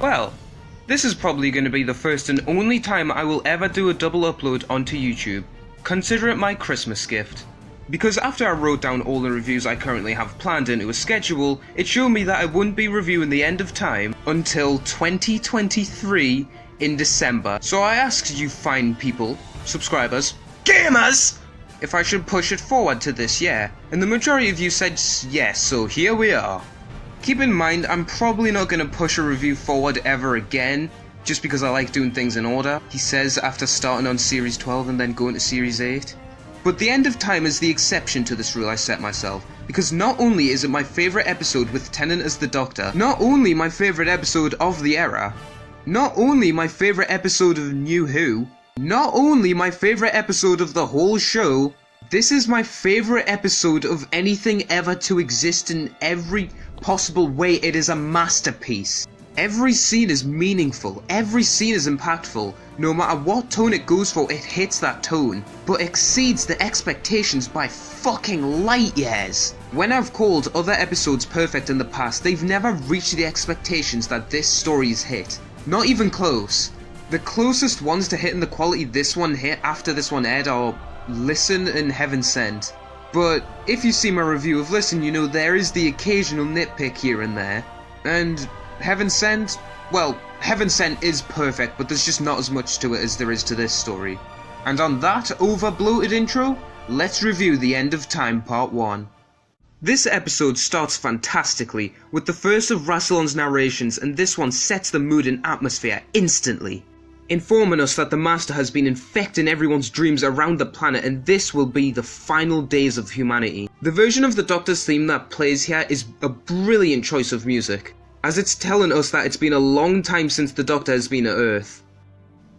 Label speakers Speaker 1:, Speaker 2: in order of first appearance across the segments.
Speaker 1: Well, this is probably going to be the first and only time I will ever do a double upload onto YouTube. Consider it my Christmas gift. Because after I wrote down all the reviews I currently have planned into a schedule, it showed me that I wouldn't be reviewing The End of Time until 2023 in December. So I asked you fine people, subscribers, gamers, if I should push it forward to this year, and the majority of you said yes, so here we are. Keep in mind, I'm probably not going to push a review forward ever again, just because I like doing things in order, he says after starting on Series 12 and then going to Series 8. But The End of Time is the exception to this rule I set myself, because not only is it my favourite episode with Tennant as the Doctor, not only my favourite episode of the era, not only my favourite episode of New Who, not only my favourite episode of the whole show, this is my favourite episode of anything ever to exist in every possible way. It is a masterpiece. Every scene is meaningful, every scene is impactful. No matter what tone it goes for, it hits that tone, but exceeds the expectations by fucking light years. When I've called other episodes perfect in the past, they've never reached the expectations that this story's hit. Not even close. The closest ones to hitting the quality this one hit after this one aired are Listen and Heaven Sent. But if you see my review of Listen, you know there is the occasional nitpick here and there. And Heaven Sent? Well, Heaven Sent is perfect, but there's just not as much to it as there is to this story. And on that over-bloated intro, let's review The End of Time Part 1. This episode starts fantastically, with the first of Rassilon's narrations, and this one sets the mood and atmosphere instantly, informing us that the Master has been infecting everyone's dreams around the planet, and this will be the final days of humanity. The version of the Doctor's theme that plays here is a brilliant choice of music, as it's telling us that it's been a long time since the Doctor has been at Earth.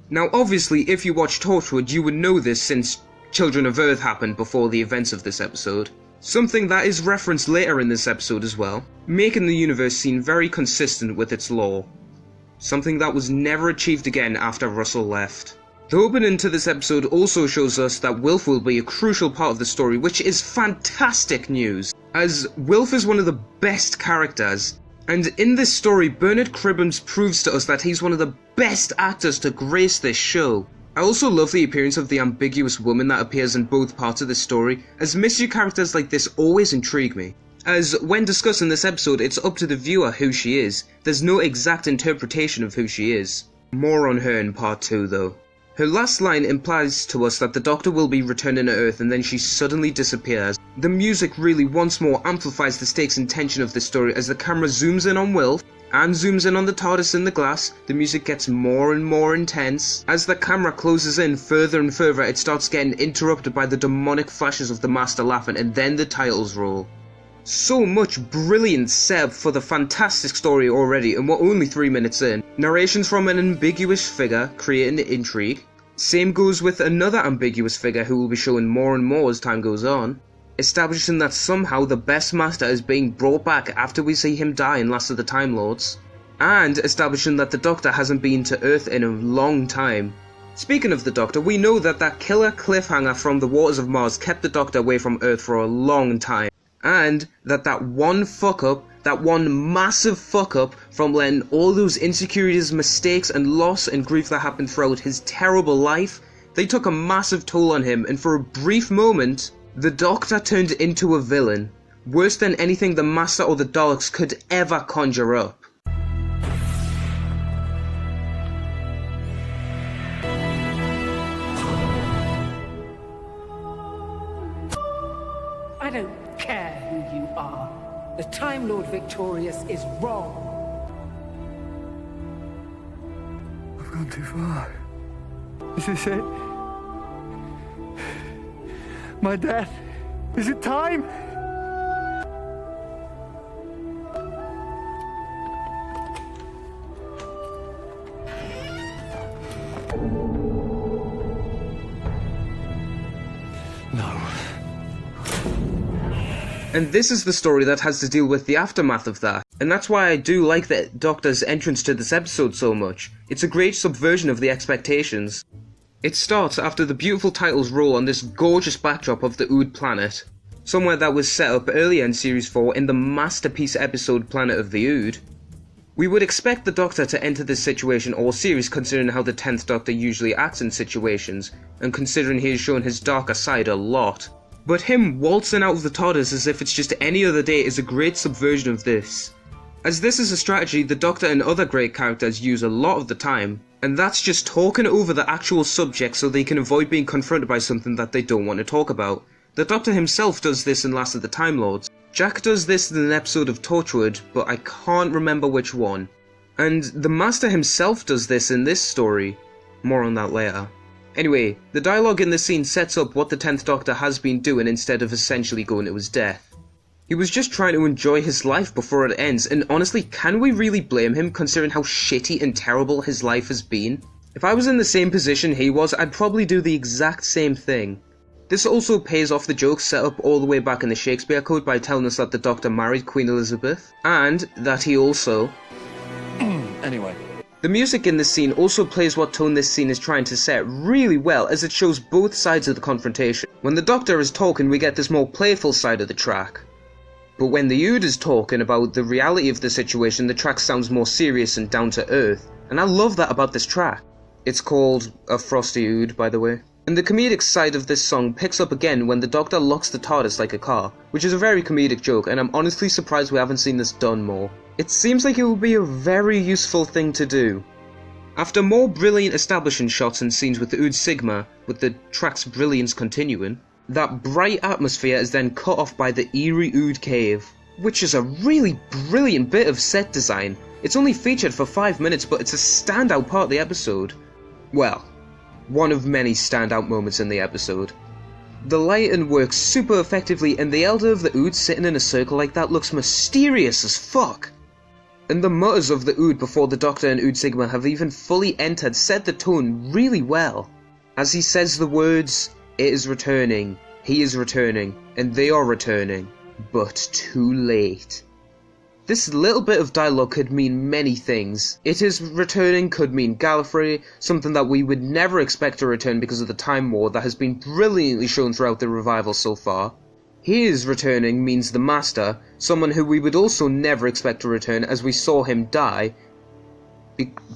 Speaker 1: Now obviously if you watch Torchwood you would know this, since Children of Earth happened before the events of this episode. Something that is referenced later in this episode as well, making the universe seem very consistent with its lore. Something that was never achieved again after Russell left. The opening to this episode also shows us that Wilf will be a crucial part of the story, which is fantastic news, as Wilf is one of the best characters. And in this story, Bernard Cribbins proves to us that he's one of the best actors to grace this show. I also love the appearance of the ambiguous woman that appears in both parts of this story, as mystery characters like this always intrigue me. As when discussing this episode, it's up to the viewer who she is. There's no exact interpretation of who she is. More on her in part 2 though. Her last line implies to us that the Doctor will be returning to Earth, and then she suddenly disappears. The music really once more amplifies the stakes and tension of this story. As the camera zooms in on Wilf and zooms in on the TARDIS in the glass, the music gets more and more intense. As the camera closes in further and further, it starts getting interrupted by the demonic flashes of the Master laughing, and then the titles roll. So much brilliant set up for the fantastic story already, and we're only 3 minutes in. Narrations from an ambiguous figure creating the intrigue. Same goes with another ambiguous figure who will be showing more and more as time goes on. Establishing that somehow the best Master is being brought back after we see him die in Last of the Time Lords. And establishing that the Doctor hasn't been to Earth in a long time. Speaking of the Doctor, we know that that killer cliffhanger from the waters of Mars kept the Doctor away from Earth for a long time. And that one fuck up, that one massive fuck up from letting all those insecurities, mistakes and loss and grief that happened throughout his terrible life, they took a massive toll on him, and for a brief moment, the Doctor turned into a villain, worse than anything the Master or the Daleks could ever conjure up.
Speaker 2: I don't care who you are. The Time Lord Victorious is wrong.
Speaker 3: I've gone too far. Is this it? My death? Is it time? No.
Speaker 1: And this is the story that has to deal with the aftermath of that. And that's why I do like the Doctor's entrance to this episode so much. It's a great subversion of the expectations. It starts after the beautiful titles roll on this gorgeous backdrop of the Ood planet, somewhere that was set up earlier in Series 4 in the masterpiece episode Planet of the Ood. We would expect the Doctor to enter this situation all serious considering how the 10th Doctor usually acts in situations, and considering he has shown his darker side a lot. But him waltzing out of the TARDIS as if it's just any other day is a great subversion of this. As this is a strategy the Doctor and other great characters use a lot of the time, and that's just talking over the actual subject so they can avoid being confronted by something that they don't want to talk about. The Doctor himself does this in Last of the Time Lords. Jack does this in an episode of Torchwood, but I can't remember which one. And the Master himself does this in this story. More on that later. Anyway, the dialogue in this scene sets up what the 10th Doctor has been doing instead of essentially going to his death. He was just trying to enjoy his life before it ends, and honestly, can we really blame him considering how shitty and terrible his life has been? If I was in the same position he was, I'd probably do the exact same thing. This also pays off the joke set up all the way back in the Shakespeare Code by telling us that the Doctor married Queen Elizabeth, and that he also...
Speaker 3: Anyway.
Speaker 1: The music in this scene also plays what tone this scene is trying to set really well, as it shows both sides of the confrontation. When the Doctor is talking, we get this more playful side of the track. But when the Ood is talking about the reality of the situation, the track sounds more serious and down to earth. And I love that about this track. It's called A Frosty Ood, by the way. And the comedic side of this song picks up again when the Doctor locks the TARDIS like a car, which is a very comedic joke, and I'm honestly surprised we haven't seen this done more. It seems like it would be a very useful thing to do. After more brilliant establishing shots and scenes with the Ood Sigma, with the track's brilliance continuing, that bright atmosphere is then cut off by the eerie Ood Cave, which is a really brilliant bit of set design. It's only featured for 5 minutes, but it's a standout part of the episode. Well, one of many standout moments in the episode. The lighting works super effectively, and the Elder of the Ood sitting in a circle like that looks mysterious as fuck. And the mutters of the Ood before the Doctor and Ood Sigma have even fully entered set the tone really well. As he says the words, "It is returning, he is returning, and they are returning, but too late." This little bit of dialogue could mean many things. It is returning could mean Gallifrey, something that we would never expect to return because of the Time War that has been brilliantly shown throughout the revival so far. He is returning means the Master, someone who we would also never expect to return as we saw him die.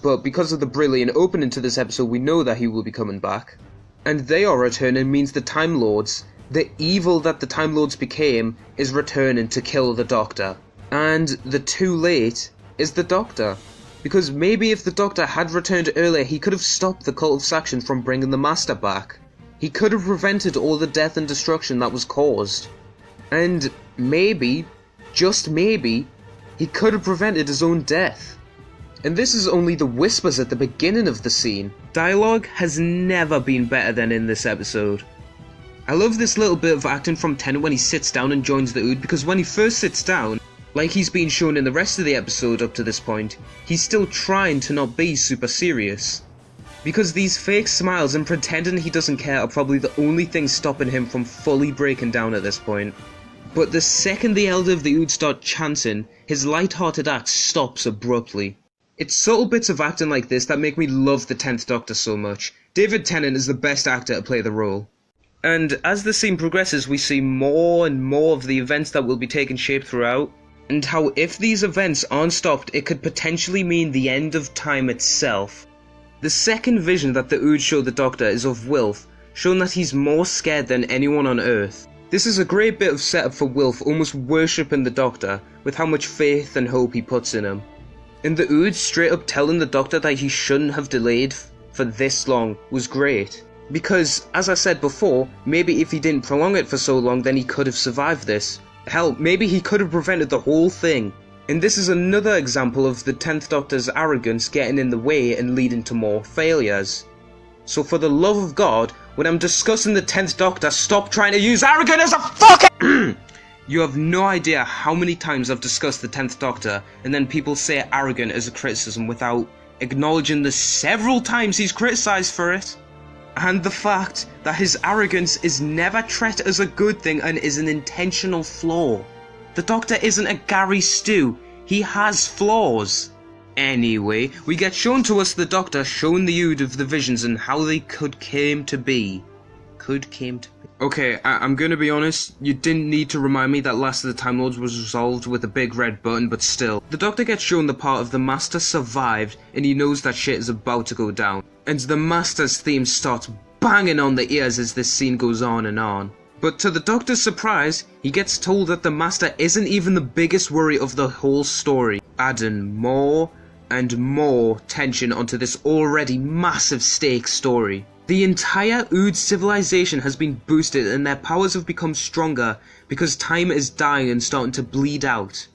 Speaker 1: But because of the brilliant opening to this episode, we know that he will be coming back. And they are returning means the Time Lords, the evil that the Time Lords became, is returning to kill the Doctor. And the too late is the Doctor. Because maybe if the Doctor had returned earlier, he could have stopped the Cult of Saxon from bringing the Master back. He could have prevented all the death and destruction that was caused. And maybe, just maybe, he could have prevented his own death. And this is only the whispers at the beginning of the scene. Dialogue has never been better than in this episode. I love this little bit of acting from Tennant when he sits down and joins the Ood, because when he first sits down, like he's been shown in the rest of the episode up to this point, he's still trying to not be super serious. Because these fake smiles and pretending he doesn't care are probably the only things stopping him from fully breaking down at this point. But the second the Elder of the Ood start chanting, his light-hearted act stops abruptly. It's subtle bits of acting like this that make me love the 10th Doctor so much. David Tennant is the best actor to play the role. And as the scene progresses, we see more and more of the events that will be taking shape throughout, and how if these events aren't stopped, it could potentially mean the end of time itself. The second vision that the Ood show the Doctor is of Wilf, showing that he's more scared than anyone on Earth. This is a great bit of setup for Wilf almost worshipping the Doctor, with how much faith and hope he puts in him. And the Ood straight up telling the Doctor that he shouldn't have delayed for this long was great. Because, as I said before, maybe if he didn't prolong it for so long, then he could have survived this. Hell, maybe he could have prevented the whole thing. And this is another example of the 10th Doctor's arrogance getting in the way and leading to more failures. So for the love of God, when I'm discussing the 10th Doctor, stop trying to use arrogant as a fucking... You have no idea how many times I've discussed the 10th Doctor, and then people say arrogant as a criticism without acknowledging the several times he's criticised for it. And the fact that his arrogance is never treated as a good thing and is an intentional flaw. The Doctor isn't a Gary Stu, he has flaws. Anyway, we get shown to us the Doctor showing the Ood of the visions and how they could came to be. Could came to be. Okay, I'm gonna be honest, you didn't need to remind me that Last of the Time Lords was resolved with a big red button, but still. The Doctor gets shown the part of the Master survived, and he knows that shit is about to go down. And the Master's theme starts banging on the ears as this scene goes on and on. But to the Doctor's surprise, he gets told that the Master isn't even the biggest worry of the whole story, adding more and more tension onto this already massive stakes story. The entire Ood civilization has been boosted and their powers have become stronger because time is dying and starting to bleed out.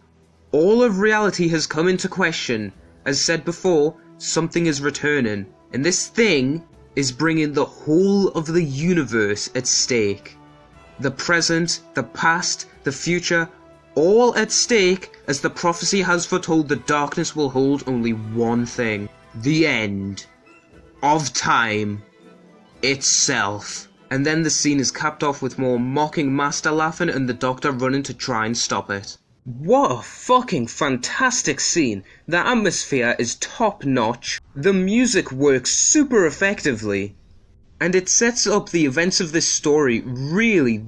Speaker 1: All of reality has come into question. As said before, something is returning, and this thing is bringing the whole of the universe at stake. The present, the past, the future, all at stake as the prophecy has foretold the darkness will hold only one thing: the end of time itself. And then the scene is capped off with more mocking Master laughing and the Doctor running to try and stop it. What a fucking fantastic scene. The atmosphere is top notch, the music works super effectively, and it sets up the events of this story really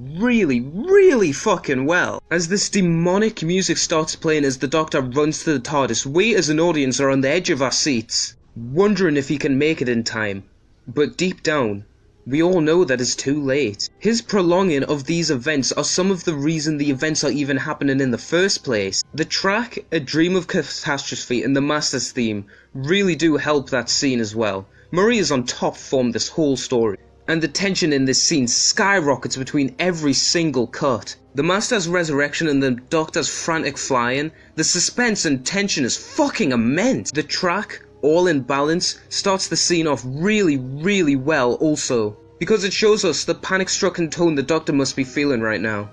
Speaker 1: fucking well. As this demonic music starts playing as the Doctor runs to the TARDIS, we as an audience are on the edge of our seats, wondering if he can make it in time. But deep down, we all know that it's too late. His prolonging of these events are some of the reason the events are even happening in the first place. The track A Dream of Catastrophe and the Master's theme really do help that scene as well. Marie is on top form this whole story, and the tension in this scene skyrockets between every single cut. The Master's resurrection and the Doctor's frantic flying, the suspense and tension is fucking immense. The track, All in Balance, starts the scene off really well also, because it shows us the panic-stricken tone the Doctor must be feeling right now.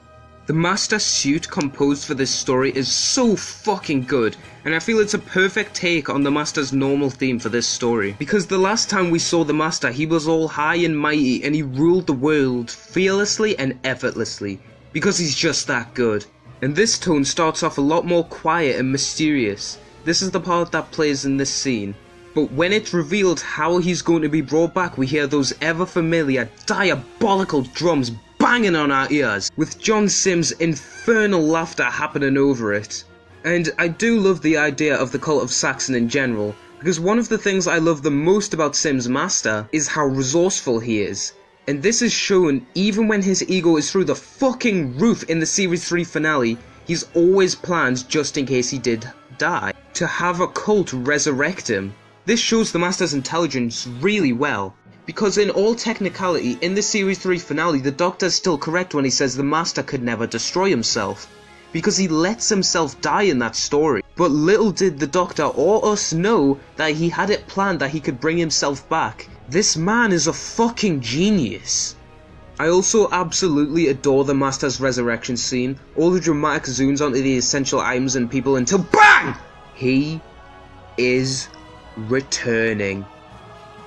Speaker 1: The Master suit composed for this story is so fucking good, and I feel it's a perfect take on the Master's normal theme for this story. Because the last time we saw the Master, he was all high and mighty and he ruled the world fearlessly and effortlessly, because he's just that good. And this tone starts off a lot more quiet and mysterious. This is the part that plays in this scene. But when it's revealed how he's going to be brought back, we hear those ever familiar, diabolical drums banging on our ears, with John Simm's infernal laughter happening over it. And I do love the idea of the Cult of Saxon in general, because one of the things I love the most about Simm's Master is how resourceful he is. And this is shown even when his ego is through the fucking roof in the Series 3 finale. He's always planned, just in case he did die, to have a cult resurrect him. This shows the Master's intelligence really well, because in all technicality, in the Series 3 finale, the Doctor is still correct when he says the Master could never destroy himself, because he lets himself die in that story. But little did the Doctor or us know that he had it planned that he could bring himself back. This man is a fucking genius. I also absolutely adore the Master's resurrection scene, all the dramatic zooms onto the essential items and people until BANG! He is returning.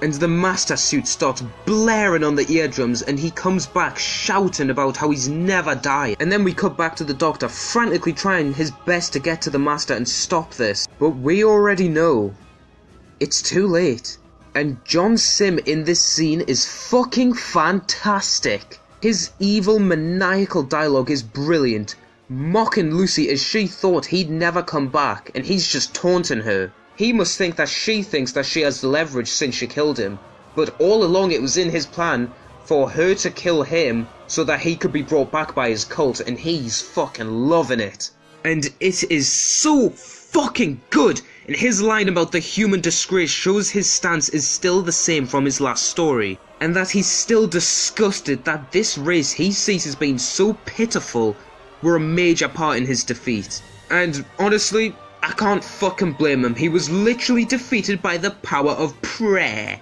Speaker 1: And the Master suit starts blaring on the eardrums and he comes back shouting about how he's never died. And then we cut back to the Doctor frantically trying his best to get to the Master and stop this. But we already know it's too late. And John Simm in this scene is fucking fantastic. His evil, maniacal dialogue is brilliant, mocking Lucy as she thought he'd never come back, and he's just taunting her. He must think that she thinks that she has the leverage since she killed him, but all along it was in his plan for her to kill him so that he could be brought back by his cult, and he's fucking loving it. And it is so fucking good, and his line about the human disgrace shows his stance is still the same from his last story, and that he's still disgusted that this race he sees as being so pitiful were a major part in his defeat. And honestly, I can't fucking blame him. He was literally defeated by the power of prayer.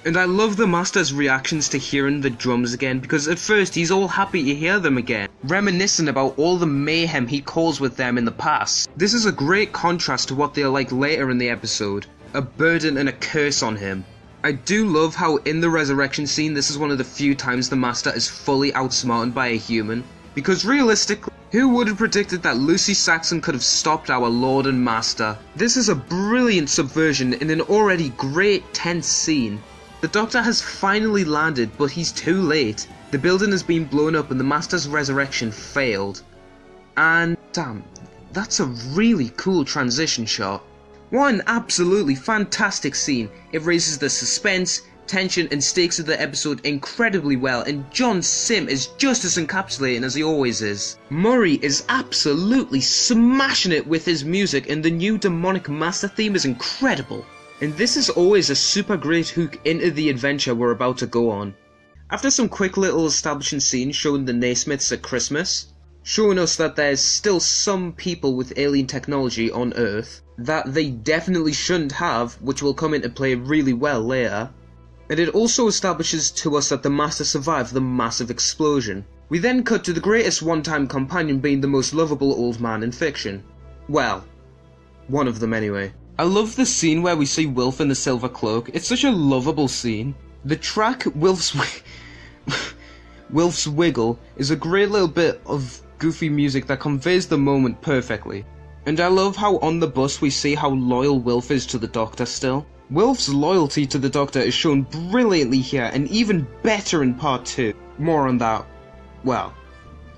Speaker 1: And I love the Master's reactions to hearing the drums again, because at first he's all happy to hear them again, reminiscing about all the mayhem he caused with them in the past. This is a great contrast to what they're like later in the episode, a burden and a curse on him. I do love how in the resurrection scene this is one of the few times the Master is fully outsmarted by a human, because realistically, who would have predicted that Lucy Saxon could have stopped our Lord and Master? This is a brilliant subversion in an already great tense scene. The Doctor has finally landed, but he's too late. The building has been blown up and the Master's resurrection failed. And damn, that's a really cool transition shot. What an absolutely fantastic scene. It raises the suspense, tension and stakes of the episode incredibly well, and John Simm is just as encapsulating as he always is. Murray is absolutely smashing it with his music, and the new demonic master theme is incredible. And this is always a super great hook into the adventure we're about to go on. After some quick little establishing scenes showing the Naismiths at Christmas, showing us that there's still some people with alien technology on Earth that they definitely shouldn't have, which will come into play really well later. And it also establishes to us that the Master survived the massive explosion. We then cut to the greatest one-time companion being the most lovable old man in fiction. Well, one of them anyway. I love the scene where we see Wilf in the silver cloak. It's such a lovable scene. The track Wilf's Wiggle is a great little bit of goofy music that conveys the moment perfectly. And I love how on the bus we see how loyal Wilf is to the Doctor still. Wilf's loyalty to the Doctor is shown brilliantly here, and even better in part 2. More on that, well,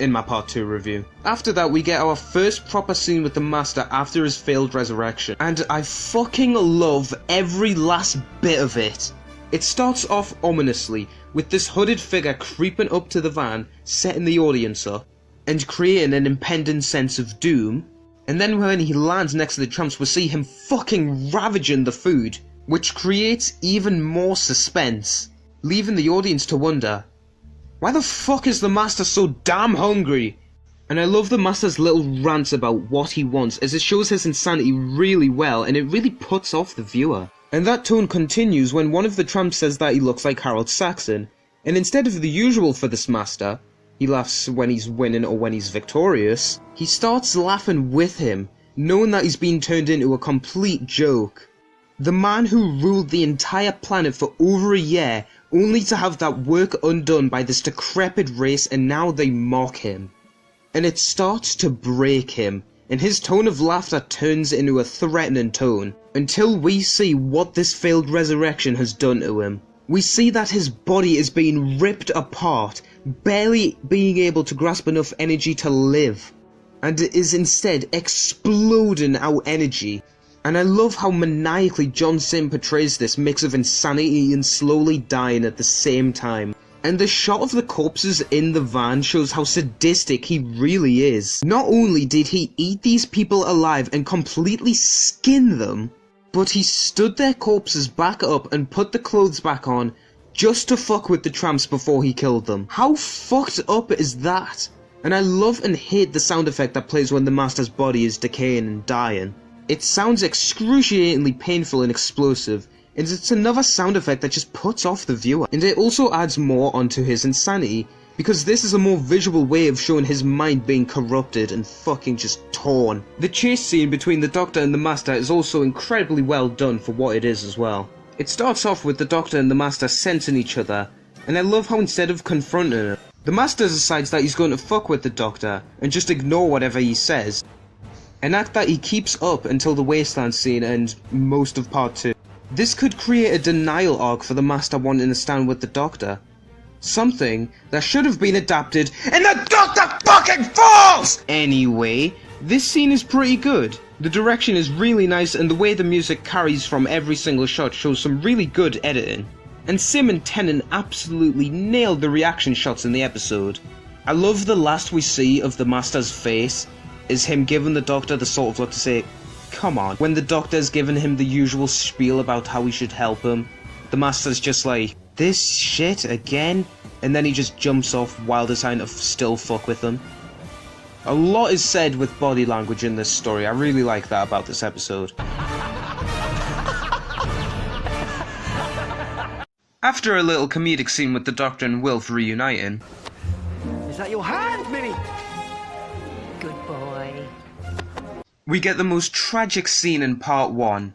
Speaker 1: in my part 2 review. After that we get our first proper scene with the Master after his failed resurrection, and I fucking love every last bit of it. It starts off ominously, with this hooded figure creeping up to the van, setting the audience up, and creating an impending sense of doom. And then when he lands next to the tramps we see him fucking ravaging the food, which creates even more suspense, leaving the audience to wonder, why the fuck is the Master so damn hungry? And I love the Master's little rants about what he wants, as it shows his insanity really well, and it really puts off the viewer. And that tone continues when one of the tramps says that he looks like Harold Saxon, and instead of the usual for this Master, he laughs when he's winning or when he's victorious, he starts laughing with him, knowing that he's been turned into a complete joke. The man who ruled the entire planet for over a year, only to have that work undone by this decrepit race, and now they mock him. And it starts to break him, and his tone of laughter turns into a threatening tone, until we see what this failed resurrection has done to him. We see that his body is being ripped apart, barely being able to grasp enough energy to live, and is instead exploding out energy. And I love how maniacally John Simm portrays this mix of insanity and slowly dying at the same time. And the shot of the corpses in the van shows how sadistic he really is. Not only did he eat these people alive and completely skin them, but he stood their corpses back up and put the clothes back on just to fuck with the tramps before he killed them. How fucked up is that? And I love and hate the sound effect that plays when the Master's body is decaying and dying. It sounds excruciatingly painful and explosive, and it's another sound effect that just puts off the viewer. And it also adds more onto his insanity, because this is a more visual way of showing his mind being corrupted and fucking just torn. The chase scene between the Doctor and the Master is also incredibly well done for what it is as well. It starts off with the Doctor and the Master sensing each other, and I love how instead of confronting him, the Master decides that he's going to fuck with the Doctor and just ignore whatever he says. An act that he keeps up until the Wasteland scene and most of part 2. This could create a denial arc for the Master wanting to stand with the Doctor. Something that should have been adapted and the Doctor fucking falls! Anyway, this scene is pretty good. The direction is really nice and the way the music carries from every single shot shows some really good editing. And Simm and Tennant absolutely nailed the reaction shots in the episode. I love the last we see of the Master's face is him giving the Doctor the sort of look to say, come on. When the Doctor's giving him the usual spiel about how he should help him, the Master's just like, this shit again? And then he just jumps off while deciding to still fuck with them. A lot is said with body language in this story. I really like that about this episode. After a little comedic scene with the Doctor and Wilf reuniting...
Speaker 3: Is that your hand, Minnie?
Speaker 2: Good boy.
Speaker 1: We get the most tragic scene in part 1,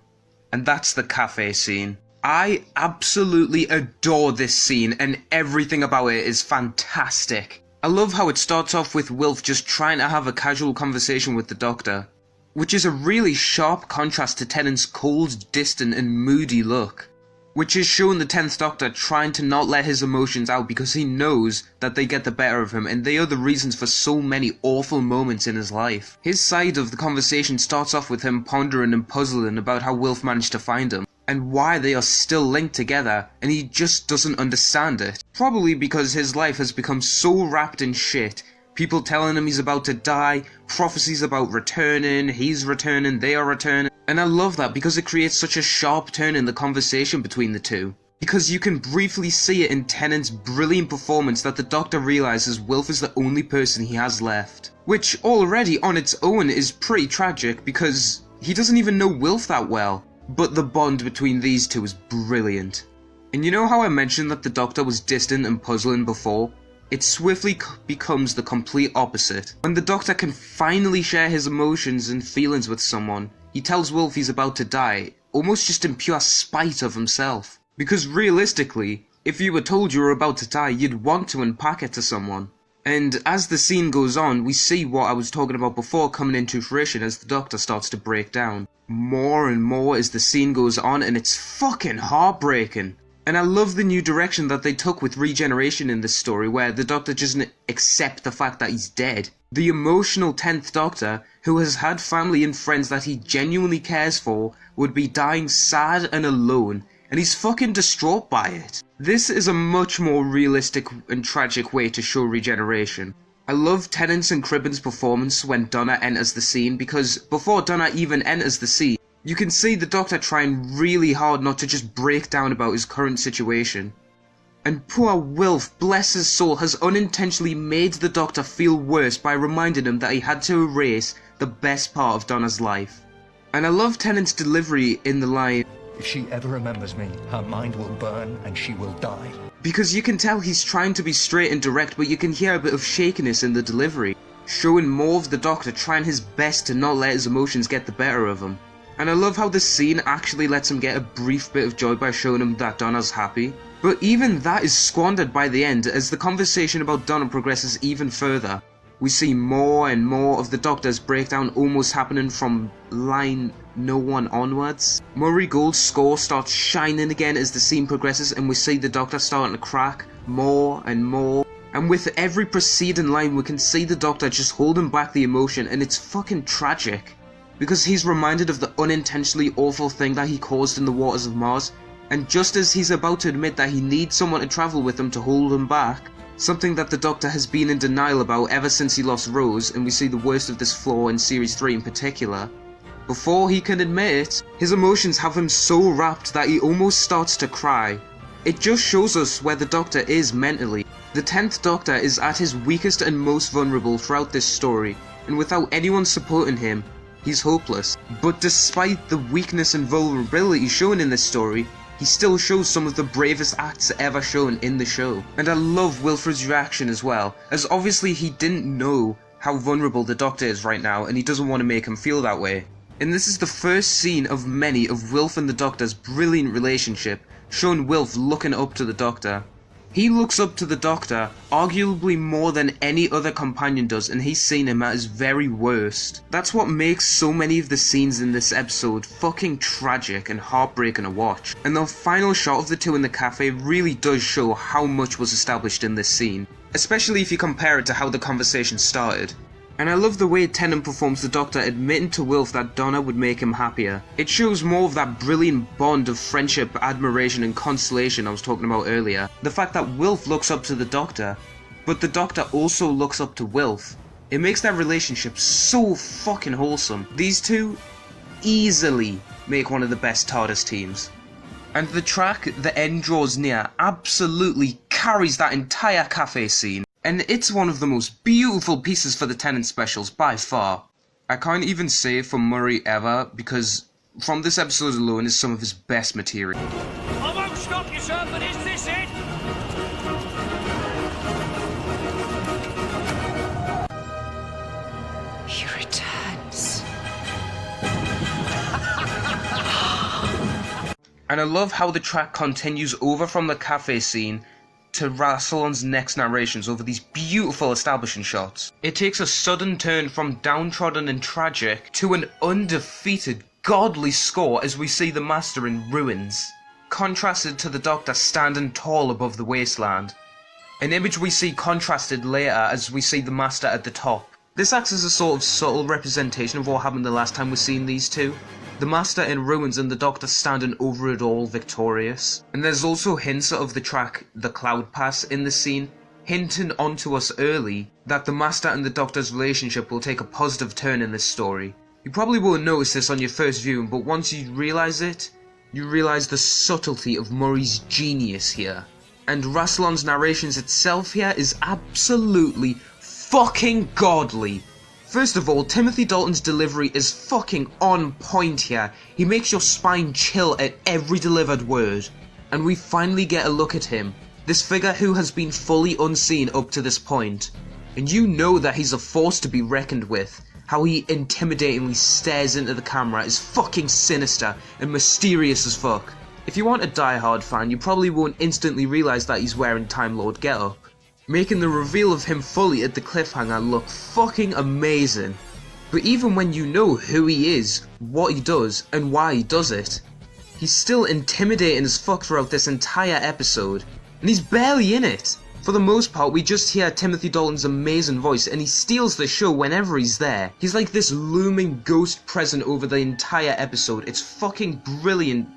Speaker 1: and that's the cafe scene. I absolutely adore this scene, and everything about it is fantastic. I love how it starts off with Wilf just trying to have a casual conversation with the Doctor, which is a really sharp contrast to Tennant's cold, distant and moody look. which is showing the 10th Doctor trying to not let his emotions out because he knows that they get the better of him and they are the reasons for so many awful moments in his life. His side of the conversation starts off with him pondering and puzzling about how Wilf managed to find him and why they are still linked together, and he just doesn't understand it. Probably because his life has become so wrapped in shit. People telling him he's about to die, prophecies about returning, he's returning, they are returning. And I love that because it creates such a sharp turn in the conversation between the two. Because you can briefly see it in Tennant's brilliant performance that the Doctor realises Wilf is the only person he has left. Which already on its own is pretty tragic because he doesn't even know Wilf that well. But the bond between these two is brilliant. And you know how I mentioned that the Doctor was distant and puzzling before? It swiftly becomes the complete opposite. When the Doctor can finally share his emotions and feelings with someone, he tells Wilf he's about to die, almost just in pure spite of himself. Because realistically, if you were told you were about to die, you'd want to unpack it to someone. And as the scene goes on, we see what I was talking about before coming into fruition as the Doctor starts to break down. More and more as the scene goes on, and it's fucking heartbreaking. And I love the new direction that they took with regeneration in this story, where the Doctor doesn't accept the fact that he's dead. The emotional 10th Doctor, who has had family and friends that he genuinely cares for, would be dying sad and alone, and he's fucking distraught by it. This is a much more realistic and tragic way to show regeneration. I love Tennant's and Cribben's performance when Donna enters the scene, because before Donna even enters the scene, you can see the Doctor trying really hard not to just break down about his current situation. And poor Wilf, bless his soul, has unintentionally made the Doctor feel worse by reminding him that he had to erase the best part of Donna's life. And I love Tennant's delivery in the line,
Speaker 4: "If she ever remembers me, her mind will burn and she will die."
Speaker 1: Because you can tell he's trying to be straight and direct, but you can hear a bit of shakiness in the delivery, showing more of the Doctor trying his best to not let his emotions get the better of him. And I love how this scene actually lets him get a brief bit of joy by showing him that Donna's happy. But even that is squandered by the end as the conversation about Donna progresses even further. We see more and more of the Doctor's breakdown almost happening from line no one onwards. Murray Gold's score starts shining again as the scene progresses, and we see the Doctor starting to crack more and more. And with every preceding line we can see the Doctor just holding back the emotion, and it's fucking tragic. Because he's reminded of the unintentionally awful thing that he caused in the waters of Mars, and just as he's about to admit that he needs someone to travel with him to hold him back, something that the Doctor has been in denial about ever since he lost Rose, and we see the worst of this flaw in Series 3 in particular. Before he can admit it, his emotions have him so wrapped that he almost starts to cry. It just shows us where the Doctor is mentally. The 10th Doctor is at his weakest and most vulnerable throughout this story, and without anyone supporting him, he's hopeless. But despite the weakness and vulnerability shown in this story, he still shows some of the bravest acts ever shown in the show. And I love Wilfred's reaction as well, as obviously he didn't know how vulnerable the Doctor is right now, and he doesn't want to make him feel that way. And this is the first scene of many of Wilf and the Doctor's brilliant relationship, showing Wilf looking up to the Doctor. He looks up to the Doctor, arguably more than any other companion does, and he's seen him at his very worst. That's what makes so many of the scenes in this episode fucking tragic and heartbreaking to watch. And the final shot of the two in the cafe really does show how much was established in this scene, especially if you compare it to how the conversation started. And I love the way Tennant performs the Doctor admitting to Wilf that Donna would make him happier. It shows more of that brilliant bond of friendship, admiration and consolation I was talking about earlier. The fact that Wilf looks up to the Doctor, but the Doctor also looks up to Wilf. It makes that relationship so fucking wholesome. These two easily make one of the best TARDIS teams. And the track The End Draws Near absolutely carries that entire cafe scene. And it's one of the most beautiful pieces for the Tennant specials by far. I can't even say for Murray ever, because from this episode alone is some of his best material.
Speaker 5: I won't stop you, sir, but is this it?
Speaker 2: He returns.
Speaker 1: And I love how the track continues over from the cafe scene to Rassilon's next narrations over these beautiful establishing shots. It takes a sudden turn from downtrodden and tragic to an undefeated, godly score as we see the Master in ruins. contrasted to the Doctor standing tall above the wasteland. An image we see contrasted later as we see the Master at the top. This acts as a sort of subtle representation of what happened the last time we've seen these two. The Master in ruins and the Doctor standing over it all victorious. And there's also hints of the track The Cloud Pass in the scene, hinting onto us early that the Master and the Doctor's relationship will take a positive turn in this story. You probably won't notice this on your first viewing, but once you realise it, you realise the subtlety of Murray's genius here. And Rassilon's narrations itself here is absolutely fucking godly. First of all, Timothy Dalton's delivery is fucking on point here. He makes your spine chill at every delivered word. And we finally get a look at him, this figure who has been fully unseen up to this point. And you know that he's a force to be reckoned with. How he intimidatingly stares into the camera is fucking sinister and mysterious as fuck. If you aren't a die-hard fan, you probably won't instantly realise that he's wearing Time Lord getup, making the reveal of him fully at the cliffhanger look fucking amazing. But even when you know who he is, what he does, and why he does it, he's still intimidating as fuck throughout this entire episode, and he's barely in it. For the most part, we just hear Timothy Dalton's amazing voice, and he steals the show whenever he's there. He's like this looming ghost present over the entire episode. It's fucking brilliant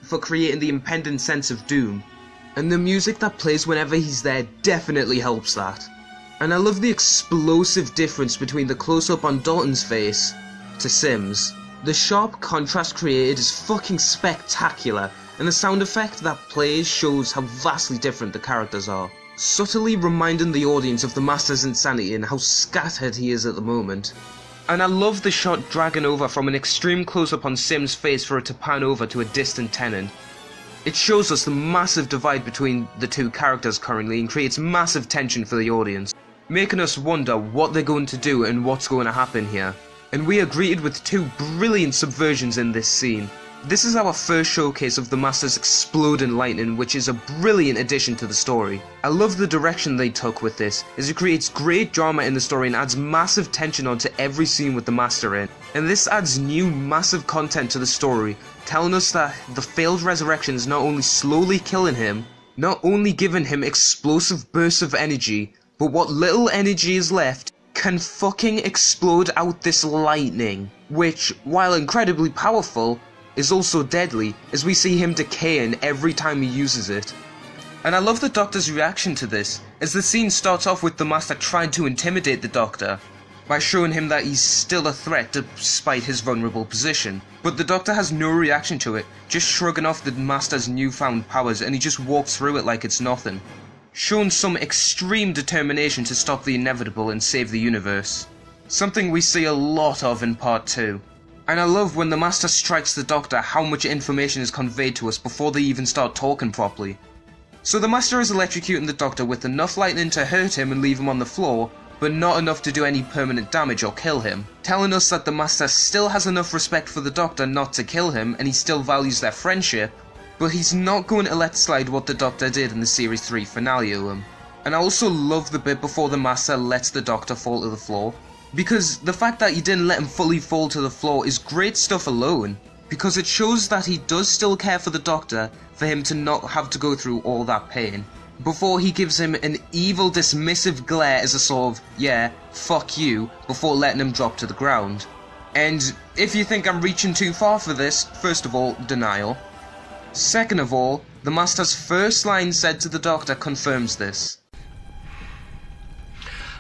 Speaker 1: for creating the impending sense of doom. And the music that plays whenever he's there definitely helps that. And I love the explosive difference between the close-up on Dalton's face to Simm's. The sharp contrast created is fucking spectacular, and the sound effect that plays shows how vastly different the characters are, subtly reminding the audience of the Master's insanity and how scattered he is at the moment. And I love the shot dragging over from an extreme close-up on Simm's face for it to pan over to a distant tenant. It shows us the massive divide between the two characters currently and creates massive tension for the audience, making us wonder what they're going to do and what's going to happen here. And we are greeted with two brilliant subversions in this scene. This is our first showcase of the Master's exploding lightning, which is a brilliant addition to the story. I love the direction they took with this, as it creates great drama in the story and adds massive tension onto every scene with the Master in. And this adds new massive content to the story, telling us that the failed resurrection is not only slowly killing him, not only giving him explosive bursts of energy, but what little energy is left can fucking explode out this lightning, which, while incredibly powerful, is also deadly, as we see him decaying every time he uses it. And I love the Doctor's reaction to this, as the scene starts off with the Master trying to intimidate the Doctor, by showing him that he's still a threat despite his vulnerable position. But the Doctor has no reaction to it, just shrugging off the Master's newfound powers, and he just walks through it like it's nothing, showing some extreme determination to stop the inevitable and save the universe. Something we see a lot of in Part 2. And I love when the Master strikes the Doctor how much information is conveyed to us before they even start talking properly. So the Master is electrocuting the Doctor with enough lightning to hurt him and leave him on the floor, but not enough to do any permanent damage or kill him, telling us that the Master still has enough respect for the Doctor not to kill him, and he still values their friendship, but he's not going to let slide what the Doctor did in the Series 3 finale of him. And I also love the bit before the Master lets the Doctor fall to the floor, because the fact that he didn't let him fully fall to the floor is great stuff alone, because it shows that he does still care for the Doctor for him to not have to go through all that pain, before he gives him an evil dismissive glare as a sort of, yeah, fuck you, before letting him drop to the ground. And if you think I'm reaching too far for this, first of all, denial. Second of all, the Master's first line said to the Doctor confirms this.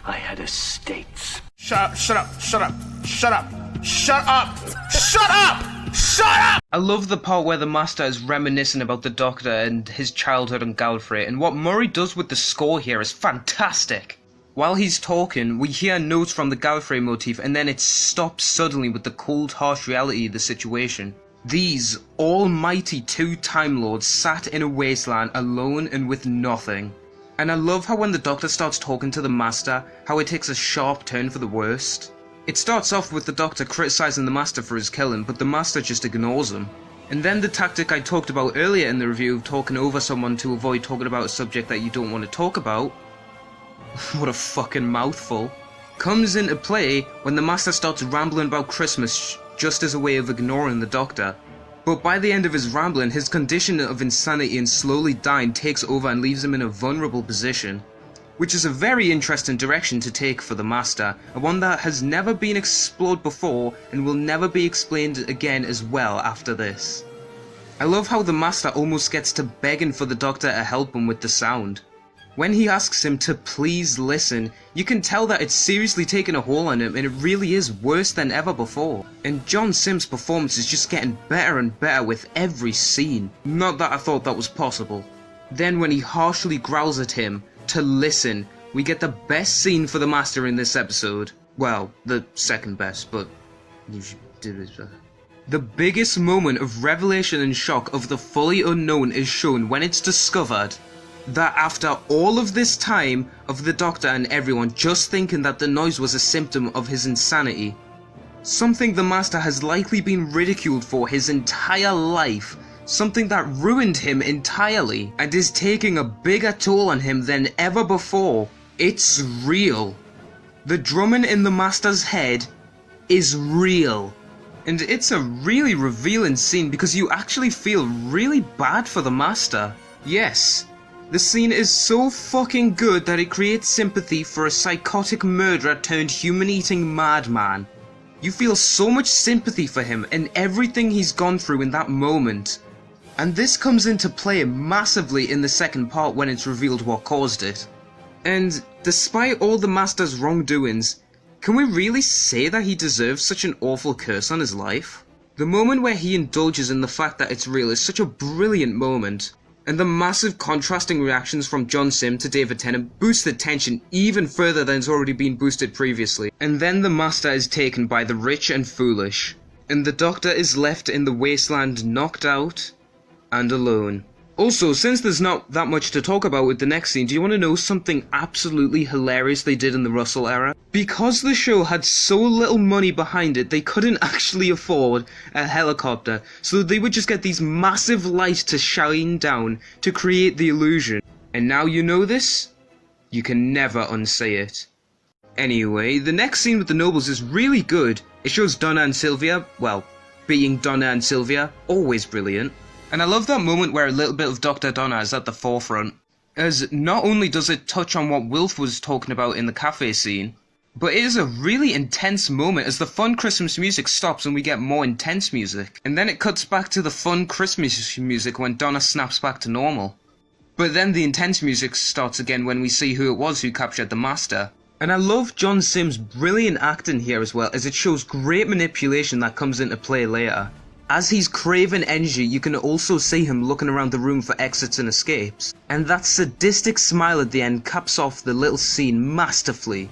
Speaker 6: I had estates.
Speaker 5: Shut up, shut up, shut up, shut up, shut up, shut up, shut up!
Speaker 1: I love the part where the Master is reminiscing about the Doctor and his childhood on Gallifrey, and what Murray does with the score here is fantastic. While he's talking, we hear notes from the Gallifrey motif, and then it stops suddenly with the cold, harsh reality of the situation. These almighty two Time Lords sat in a wasteland alone and with nothing. And I love how when the Doctor starts talking to the Master, how it takes a sharp turn for the worst. It starts off with the Doctor criticising the Master for his killing, but the Master just ignores him. And then the tactic I talked about earlier in the review of talking over someone to avoid talking about a subject that you don't want to talk about, what a fucking mouthful, comes into play when the Master starts rambling about Christmas just as a way of ignoring the Doctor. But by the end of his rambling, his condition of insanity and slowly dying takes over and leaves him in a vulnerable position. Which is a very interesting direction to take for the Master, and one that has never been explored before and will never be explained again as well after this. I love how the Master almost gets to begging for the Doctor to help him with the sound. When he asks him to please listen, you can tell that it's seriously taken a hold on him, and it really is worse than ever before. And John Simm's performance is just getting better and better with every scene. Not that I thought that was possible. Then when he harshly growls at him to listen, we get the best scene for the Master in this episode. Well, the second best, but you should do it better. The biggest moment of revelation and shock of the fully unknown is shown when it's discovered that after all of this time of the Doctor and everyone just thinking that the noise was a symptom of his insanity, something the Master has likely been ridiculed for his entire life, something that ruined him entirely and is taking a bigger toll on him than ever before. It's real. The drumming in the Master's head is real. And it's a really revealing scene because you actually feel really bad for the Master. Yes, the scene is so fucking good that it creates sympathy for a psychotic murderer turned human-eating madman. You feel so much sympathy for him and everything he's gone through in that moment. And this comes into play massively in the second part when it's revealed what caused it. And despite all the Master's wrongdoings, can we really say that he deserves such an awful curse on his life? The moment where he indulges in the fact that it's real is such a brilliant moment, and the massive contrasting reactions from John Simm to David Tennant boost the tension even further than it's already been boosted previously. And then the Master is taken by the rich and foolish, and the Doctor is left in the wasteland knocked out and alone. Also, since there's not that much to talk about with the next scene, do you want to know something absolutely hilarious they did in the Russell era? Because the show had so little money behind it, they couldn't actually afford a helicopter, so they would just get these massive lights to shine down to create the illusion. And now you know this, you can never unsay it. Anyway, the next scene with the Nobles is really good. It shows Donna and Sylvia, well, being Donna and Sylvia, always brilliant. And I love that moment where a little bit of Dr. Donna is at the forefront, as not only does it touch on what Wilf was talking about in the cafe scene, but it is a really intense moment as the fun Christmas music stops and we get more intense music. And then it cuts back to the fun Christmas music when Donna snaps back to normal. But then the intense music starts again when we see who it was who captured the Master. And I love John Simm's brilliant acting here as well, as it shows great manipulation that comes into play later. As he's craving energy, you can also see him looking around the room for exits and escapes. And that sadistic smile at the end caps off the little scene masterfully.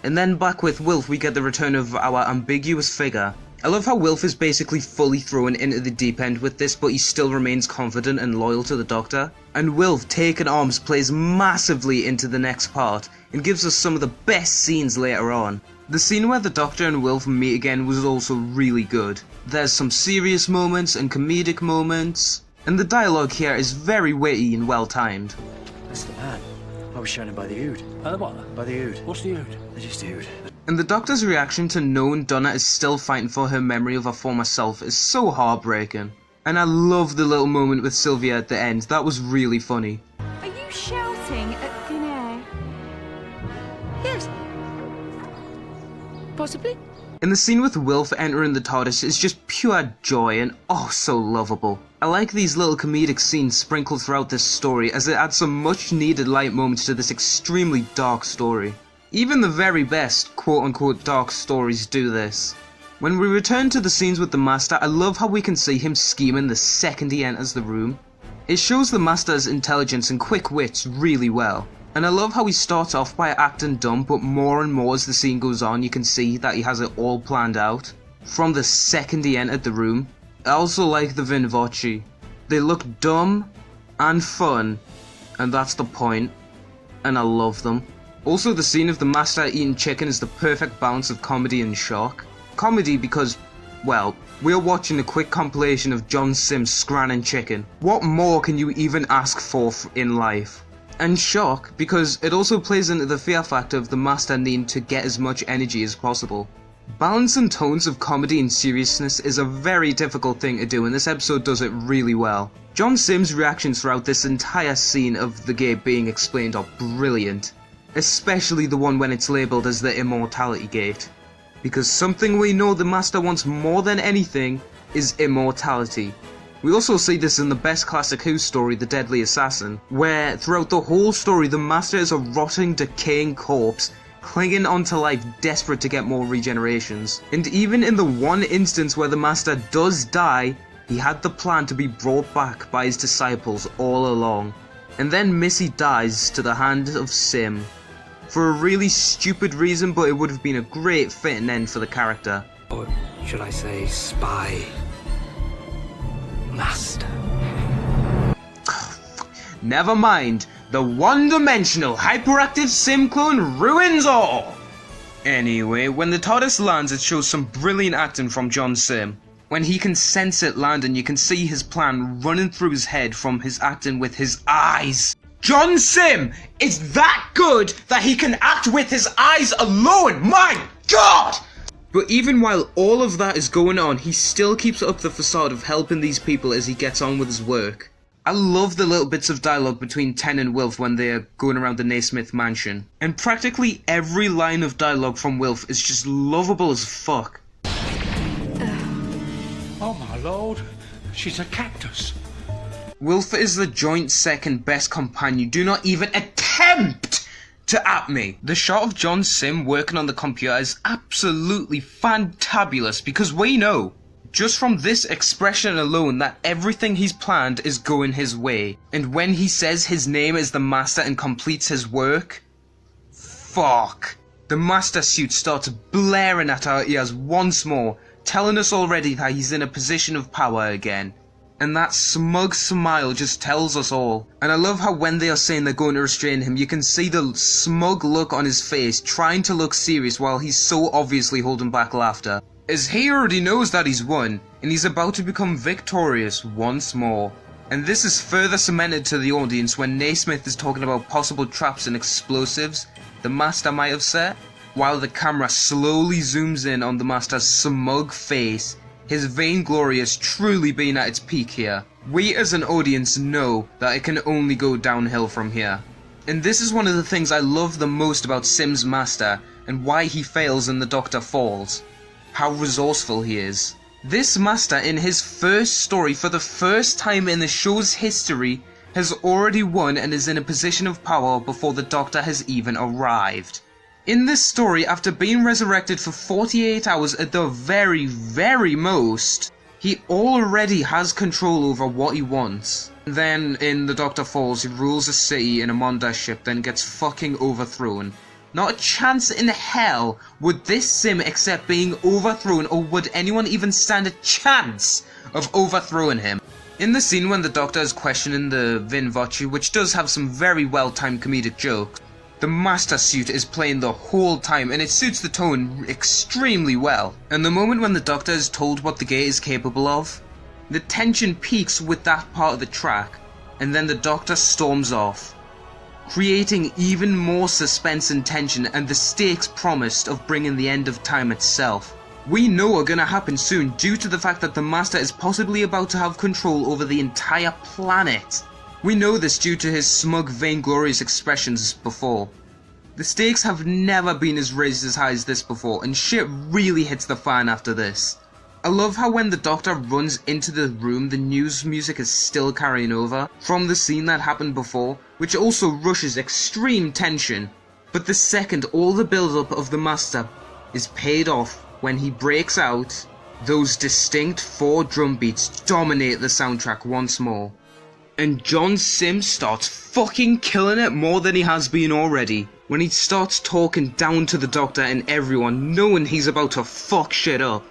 Speaker 1: And then back with Wilf we get the return of our ambiguous figure. I love how Wilf is basically fully thrown into the deep end with this, but he still remains confident and loyal to the Doctor. And Wilf, taking arms, plays massively into the next part, and gives us some of the best scenes later on. The scene where the Doctor and Wilf meet again was also really good. There's some serious moments and comedic moments, and the dialogue here is very witty and well timed.
Speaker 7: That's the man. I was shown him by the Ood.
Speaker 6: By the what?
Speaker 7: By the Ood.
Speaker 6: What's the Ood?
Speaker 7: They're just Ood.
Speaker 1: And the Doctor's reaction to knowing Donna is still fighting for her memory of her former self is so heartbreaking. And I love the little moment with Sylvia at the end, that was really funny.
Speaker 8: Are you shouting at thin air?
Speaker 2: Yes. Possibly.
Speaker 1: And the scene with Wilf entering the TARDIS is just pure joy and oh so lovable. I like these little comedic scenes sprinkled throughout this story as it adds some much needed light moments to this extremely dark story. Even the very best quote-unquote dark stories do this. When we return to the scenes with the Master, I love how we can see him scheming the second he enters the room. It shows the Master's intelligence and quick wits really well. And I love how he starts off by acting dumb, but more and more as the scene goes on you can see that he has it all planned out. From the second he entered the room. I also like the Vinvoci. They look dumb and fun, and that's the point. And I love them. Also, the scene of the Master eating chicken is the perfect balance of comedy and shock. Comedy because, well, we're watching a quick compilation of John Simm's scranning chicken. What more can you even ask for in life? And shock because it also plays into the fear factor of the Master needing to get as much energy as possible. Balancing tones of comedy and seriousness is a very difficult thing to do, and this episode does it really well. John Simm's reactions throughout this entire scene of the gate being explained are brilliant. Especially the one when it's labelled as the Immortality Gate. Because something we know the Master wants more than anything is immortality. We also see this in the best classic Who story, The Deadly Assassin, where throughout the whole story the Master is a rotting, decaying corpse, clinging onto life, desperate to get more regenerations. And even in the one instance where the Master does die, he had the plan to be brought back by his disciples all along. And then Missy dies to the hand of Simm. For a really stupid reason, but it would have been a great fitting end for the character.
Speaker 6: Or should I say spy master?
Speaker 1: Never mind, the one-dimensional hyperactive Simm clone ruins all! Anyway, when the TARDIS lands, it shows some brilliant acting from John Simm. When he can sense it landing, you can see his plan running through his head from his acting with his eyes. John Simm is that good that he can act with his eyes alone, my god! But even while all of that is going on, he still keeps up the facade of helping these people as he gets on with his work. I love the little bits of dialogue between Ten and Wilf when they're going around the Naismith mansion. And practically every line of dialogue from Wilf is just lovable as fuck.
Speaker 3: Oh my lord, she's a cactus.
Speaker 1: Wilf is the joint second best companion. Do not even attempt to at me. The shot of John Simm working on the computer is absolutely fantabulous because we know, just from this expression alone, that everything he's planned is going his way. And when he says his name is the Master and completes his work, fuck. The Master suit starts blaring at our ears once more, telling us already that he's in a position of power again. And that smug smile just tells us all. And I love how when they are saying they're going to restrain him, you can see the smug look on his face, trying to look serious while he's so obviously holding back laughter. As he already knows that he's won, and he's about to become victorious once more. And this is further cemented to the audience when Naismith is talking about possible traps and explosives the Master might have set, while the camera slowly zooms in on the Master's smug face, his vainglorious truly being at its peak here. We as an audience know that it can only go downhill from here. And this is one of the things I love the most about Simm's Master, and why he fails in The Doctor Falls. How resourceful he is. This Master, in his first story, for the first time in the show's history, has already won and is in a position of power before the Doctor has even arrived. In this story, after being resurrected for 48 hours at the very, very most, he already has control over what he wants. Then, in The Doctor Falls, he rules a city in a Monda ship, then gets fucking overthrown. Not a chance in hell would this Simm accept being overthrown, or would anyone even stand a chance of overthrowing him. In the scene when the Doctor is questioning the Vin Voce, which does have some very well-timed comedic jokes, the Master suit is playing the whole time, and it suits the tone extremely well. And the moment when the Doctor is told what the gate is capable of, the tension peaks with that part of the track, and then the Doctor storms off, creating even more suspense and tension and the stakes promised of bringing the end of time itself. We know are gonna happen soon due to the fact that the Master is possibly about to have control over the entire planet. We know this due to his smug, vainglorious expressions before. The stakes have never been as raised as high as this before, and shit really hits the fan after this. I love how when the Doctor runs into the room, the news music is still carrying over from the scene that happened before, which also rushes extreme tension. But the second all the build-up of the Master is paid off, when he breaks out, those distinct 4 drum beats dominate the soundtrack once more. And John Simm starts fucking killing it more than he has been already, when he starts talking down to the Doctor and everyone, knowing he's about to fuck shit up.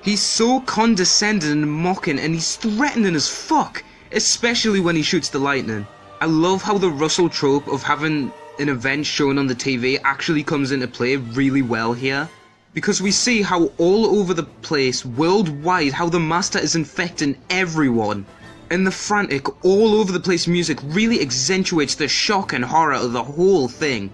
Speaker 1: He's so condescending and mocking, and he's threatening as fuck, especially when he shoots the lightning. I love how the Russell trope of having an event shown on the TV actually comes into play really well here, because we see how all over the place, worldwide, how the Master is infecting everyone. And the frantic, all over the place music really accentuates the shock and horror of the whole thing.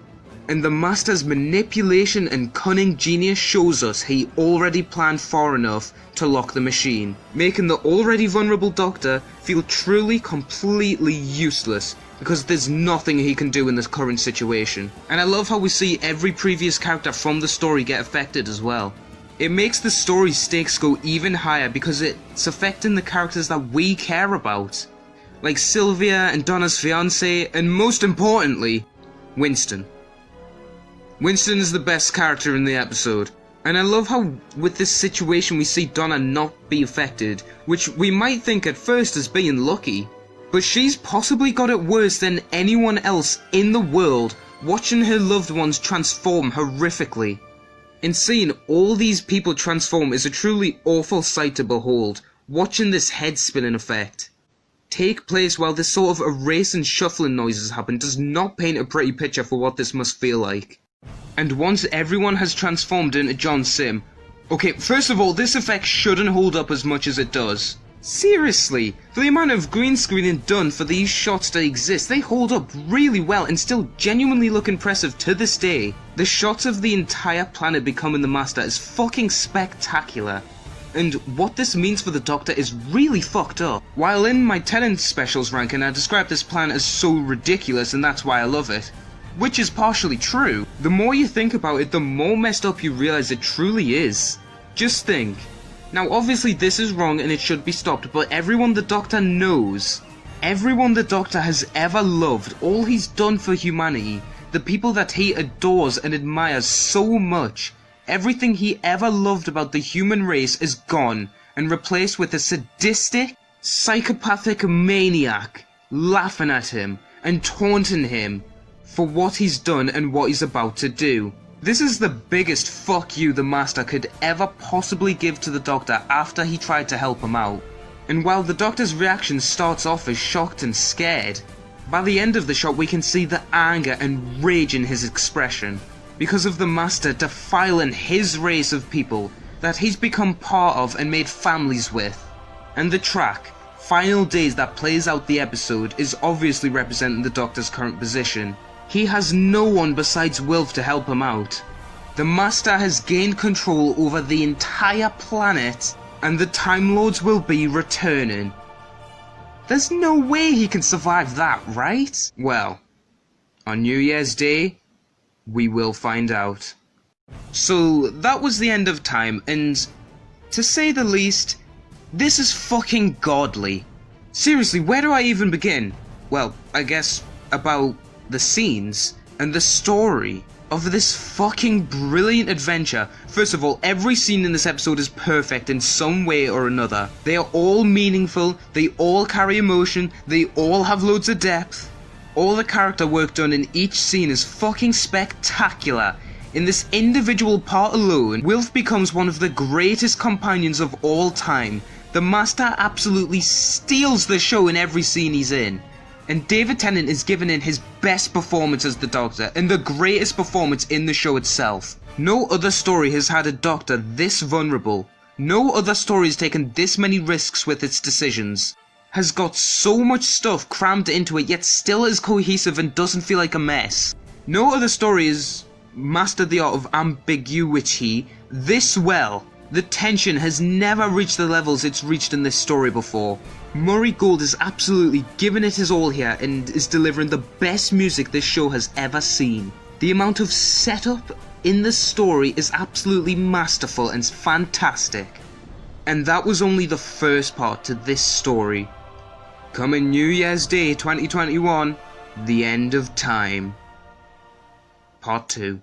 Speaker 1: And the Master's manipulation and cunning genius shows us he already planned far enough to lock the machine, making the already vulnerable Doctor feel truly completely useless because there's nothing he can do in this current situation. And I love how we see every previous character from the story get affected as well. It makes the story stakes go even higher because it's affecting the characters that we care about, like Sylvia and Donna's fiance, and most importantly, Winston. Winston is the best character in the episode, and I love how with this situation we see Donna not be affected, which we might think at first as being lucky, but she's possibly got it worse than anyone else in the world, watching her loved ones transform horrifically. And seeing all these people transform is a truly awful sight to behold, watching this head-spinning effect take place while this sort of erase and shuffling noises happen does not paint a pretty picture for what this must feel like. And once everyone has transformed into John Simm, okay, first of all, this effect shouldn't hold up as much as it does. Seriously, for the amount of green screening done for these shots that exist, they hold up really well and still genuinely look impressive to this day. The shots of the entire planet becoming the Master is fucking spectacular. And what this means for the Doctor is really fucked up. While in my Tennant Specials ranking I described this plan as so ridiculous and that's why I love it, which is partially true, the more you think about it, the more messed up you realize it truly is. Just think. Now obviously this is wrong and it should be stopped, but everyone the Doctor knows, everyone the Doctor has ever loved, all he's done for humanity, the people that he adores and admires so much, everything he ever loved about the human race is gone and replaced with a sadistic, psychopathic maniac laughing at him and taunting him for what he's done and what he's about to do. This is the biggest fuck you the Master could ever possibly give to the Doctor after he tried to help him out. And while the Doctor's reaction starts off as shocked and scared, by the end of the shot we can see the anger and rage in his expression, because of the Master defiling his race of people that he's become part of and made families with. And the track, Final Days, that plays out the episode is obviously representing the Doctor's current position. He has no one besides Wilf to help him out. The Master has gained control over the entire planet, and the Time Lords will be returning. There's no way he can survive that, right? Well, on New Year's Day, we will find out. So, that was the end of time, and to say the least, this is fucking godly. Seriously, where do I even begin? Well, I guess about the scenes and the story of this fucking brilliant adventure. First of all, every scene in this episode is perfect in some way or another. They are all meaningful, they all carry emotion, they all have loads of depth. All the character work done in each scene is fucking spectacular. In this individual part alone, Wilf becomes one of the greatest companions of all time. The Master absolutely steals the show in every scene he's in. And David Tennant is giving in his best performance as the Doctor, and the greatest performance in the show itself. No other story has had a Doctor this vulnerable. No other story has taken this many risks with its decisions. Has got so much stuff crammed into it, yet still is cohesive and doesn't feel like a mess. No other story has mastered the art of ambiguity this well. The tension has never reached the levels it's reached in this story before. Murray Gold is absolutely giving it his all here and is delivering the best music this show has ever seen. The amount of setup in the story is absolutely masterful and fantastic. And that was only the first part to this story. Coming New Year's Day 2021, The End of Time. Part 2.